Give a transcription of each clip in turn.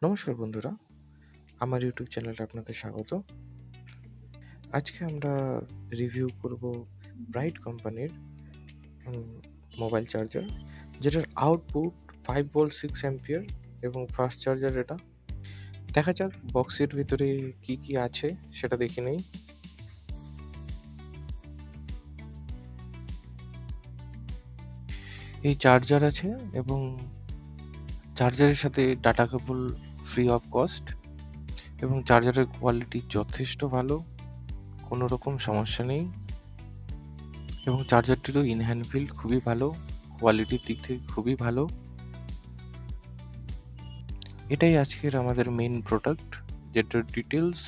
নমস্কার বন্ধুরা, আমার ইউটিউব চ্যানেলে আপনাদের স্বাগত। আজকে আমরা রিভিউ করব ব্রাইট কোম্পানির মোবাইল চার্জার, যেটার আউটপুট 5 ভোল্ট 6 অ্যাম্পিয়ার এবং ফাস্ট চার্জার এটা। দেখা যাক বক্সের ভিতরে কি কি আছে সেটা দেখে নেই। এই চার্জার আছে এবং চার্জারের সাথে data cable free of cost এবং চার্জারের কোয়ালিটি যথেষ্ট ভালো, কোনো রকম সমস্যা নেই এবং চার্জারটিরও ইনহ্যান্ড ফিল খুবই ভালো, কোয়ালিটির দিক থেকে খুবই ভালো। এটাই আজকের আমাদের মেইন প্রোডাক্ট, যেটার ডিটেলস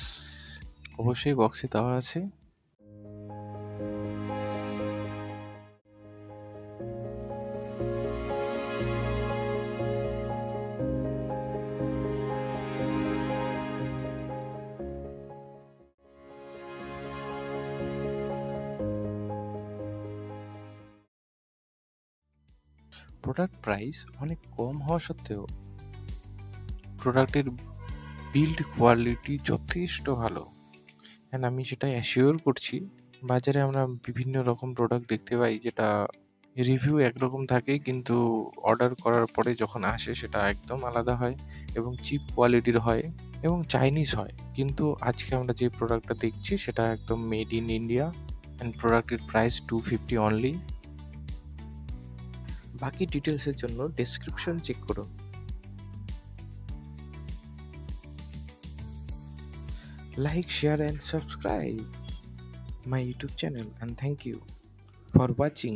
অবশ্যই বক্সে দেওয়া আছে। প্রোডাক্ট প্রাইস অনেক কম হওয়া সত্ত্বেও প্রোডাক্টের বিল্ড কোয়ালিটি যথেষ্ট ভালো, অ্যান্ড আমি সেটা অ্যাসিওর করছি। বাজারে আমরা বিভিন্ন রকম প্রোডাক্ট দেখতে পাই যেটা রিভিউ একরকম থাকে, কিন্তু অর্ডার করার পরে যখন আসে সেটা একদম আলাদা হয় এবং চিপ কোয়ালিটির হয় এবং চাইনিজ হয়। কিন্তু আজকে আমরা যে প্রোডাক্টটা দেখছি সেটা একদম মেড ইন ইন্ডিয়া, অ্যান্ড প্রোডাক্টের প্রাইস 250 অনলি। বাকি ডিটেলসের জন্য ডেসক্রিপশন চেক করুন। Like, share and subscribe my YouTube channel, and thank you for watching.